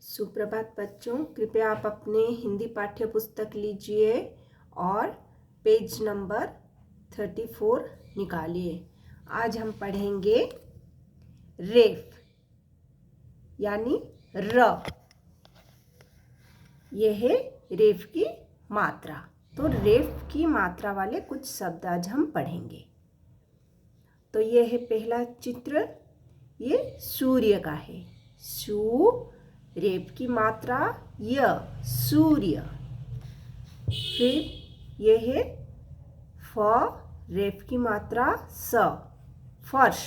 सुप्रभात बच्चों, कृपया आप अपने हिंदी पाठ्य पुस्तक लीजिए और पेज नंबर 34 निकालिए। आज हम पढ़ेंगे रेफ यानी र। यह है रेफ की मात्रा। तो रेफ की मात्रा वाले कुछ शब्द आज हम पढ़ेंगे। तो यह है पहला चित्र, ये सूर्य का है। रेफ की मात्रा य, सूर्य। फिर यह है फ, रेफ की मात्रा स, फर्श।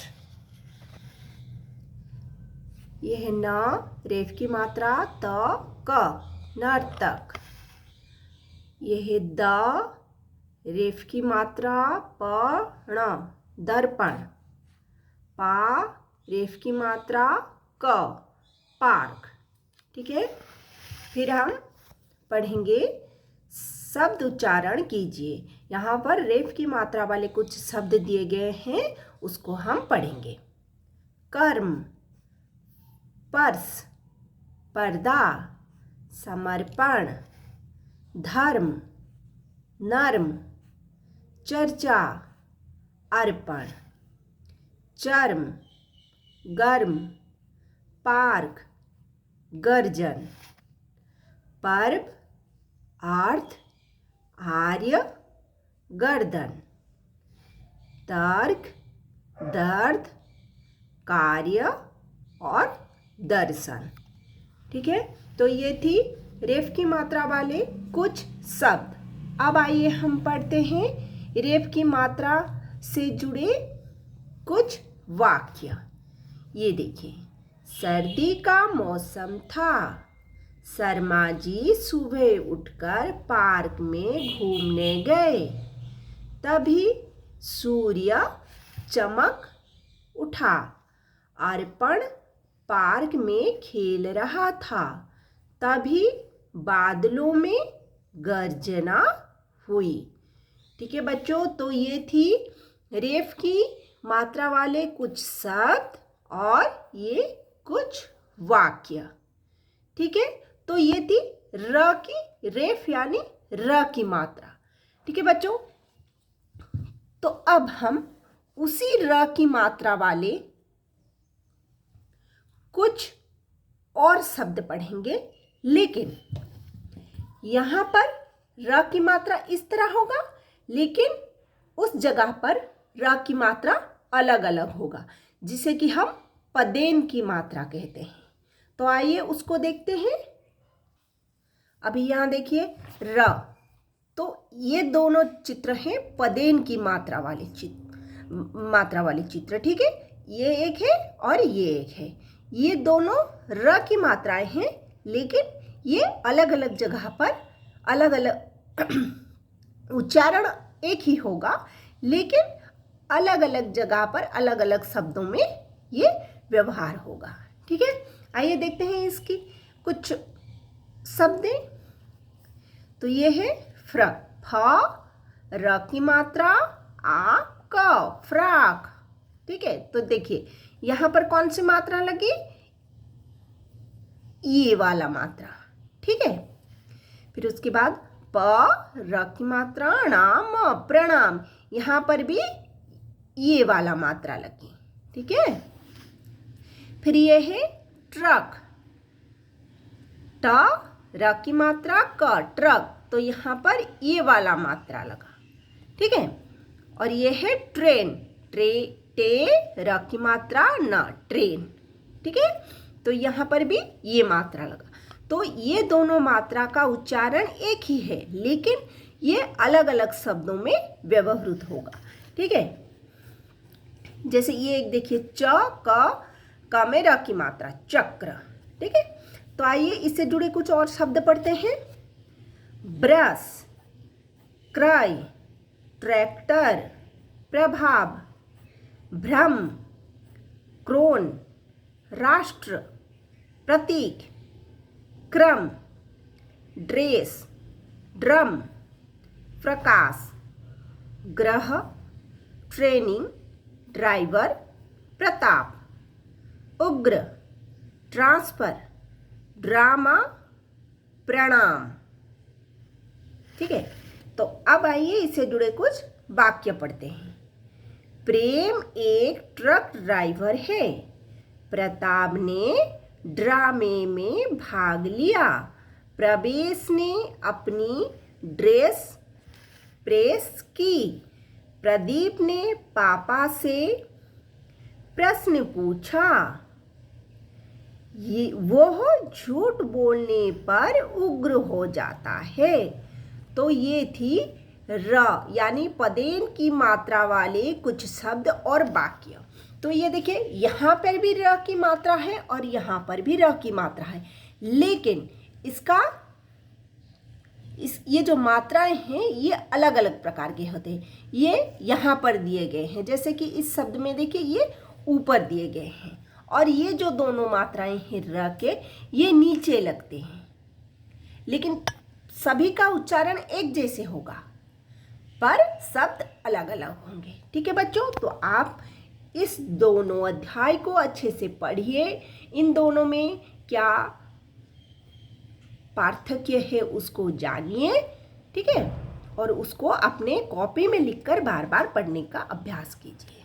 यह है न, रेफ की मात्रा त, क, नर्तक। यह है द, रेफ की मात्रा प, ण, दर्पण। पा, रेफ की मात्रा क, पार्क। ठीक है। फिर हम पढ़ेंगे, शब्द उच्चारण कीजिए। यहाँ पर रेफ की मात्रा वाले कुछ शब्द दिए गए हैं, उसको हम पढ़ेंगे। कर्म, पर्स, पर्दा, समर्पण, धर्म, नर्म, चर्चा, अर्पण, चर्म, गर्म, पार्क, गर्जन, पर्व, अर्थ, आर्य, गर्दन, तर्क, दर्द, कार्य और दर्शन। ठीक है। तो ये थी रेफ की मात्रा वाले कुछ शब्द। अब आइए हम पढ़ते हैं रेफ की मात्रा से जुड़े कुछ वाक्य। ये देखिए, सर्दी का मौसम था। शर्मा जी सुबह उठकर पार्क में घूमने गए। तभी सूर्य चमक उठा। अर्पण पार्क में खेल रहा था। तभी बादलों में गर्जना हुई। ठीक है बच्चों, तो ये थी रेफ की मात्रा वाले कुछ शब्द और ये कुछ वाक्य। ठीक है। तो ये थी र की, रेफ यानी र की मात्रा। ठीक है बच्चों। तो अब हम उसी र की मात्रा वाले कुछ और शब्द पढ़ेंगे, लेकिन यहां पर र की मात्रा इस तरह होगा, लेकिन उस जगह पर र की मात्रा अलग अलग होगा, जिसे कि हम पदेन की मात्रा कहते हैं। तो आइए उसको देखते हैं। अभी यहां देखिए र, तो ये दोनों चित्र हैं पदेन की मात्रा वाले चित्र। ठीक है। ये एक है और ये एक है। ये दोनों र की मात्राएं हैं, लेकिन ये अलग अलग जगह पर अलग अलग उच्चारण एक ही होगा, लेकिन अलग अलग जगह पर अलग अलग शब्दों में ये व्यवहार होगा। ठीक है। आइए देखते हैं इसकी कुछ शब्द। तो ये है फ्रॉक, फ, र की मात्रा आ, क, फ्रॉक। ठीक है। तो देखिए यहां पर कौन सी मात्रा लगी, ये वाला मात्रा। ठीक है। फिर उसके बाद प, र की मात्रा नाम, प्रणाम। यहां पर भी ये वाला मात्रा लगी। ठीक है। फिर ये है ट्रक, ट, र की मात्रा क, ट्रक। तो यहां पर ये वाला मात्रा लगा। ठीक है। और ये है ट्रेन, टे, र की मात्रा न, ट्रेन। ठीक है। तो यहां पर भी ये मात्रा लगा। तो ये दोनों मात्रा का उच्चारण एक ही है, लेकिन ये अलग अलग शब्दों में व्यवहृत होगा। ठीक है। जैसे ये एक देखिए, च, क में र की मात्रा, चक्र। ठीक है। तो आइए इससे जुड़े कुछ और शब्द पढ़ते हैं। ब्रश, क्रय, ट्रैक्टर, प्रभाव, भ्रम, क्रोन, राष्ट्र, प्रतीक, क्रम, ड्रेस, ड्रम, प्रकाश, ग्रह, ट्रेनिंग, ड्राइवर, प्रताप, उग्र, ट्रांसफर, ड्रामा, प्रणाम। ठीक है, तो अब आइए इससे जुड़े कुछ वाक्य पढ़ते हैं। प्रेम एक ट्रक ड्राइवर है। प्रताप ने ड्रामे में भाग लिया। प्रवेश ने अपनी ड्रेस प्रेस की। प्रदीप ने पापा से प्रश्न पूछा। वह झूठ बोलने पर उग्र हो जाता है। तो ये थी र यानी पदेन की मात्रा वाले कुछ शब्द और वाक्य। तो ये देखिए, यहाँ पर भी र की मात्रा है और यहाँ पर भी र की मात्रा है, लेकिन ये जो मात्राएं हैं ये अलग अलग प्रकार के होते हैं। ये यहाँ पर दिए गए हैं, जैसे कि इस शब्द में देखिए ये ऊपर दिए गए हैं, और ये जो दोनों मात्राएं हैं र के, ये नीचे लगते हैं, लेकिन सभी का उच्चारण एक जैसे होगा पर शब्द अलग अलग होंगे। ठीक है बच्चों, तो आप इस दोनों अध्याय को अच्छे से पढ़िए। इन दोनों में क्या पार्थक्य है उसको जानिए। ठीक है, और उसको अपने कॉपी में लिखकर बार बार पढ़ने का अभ्यास कीजिए।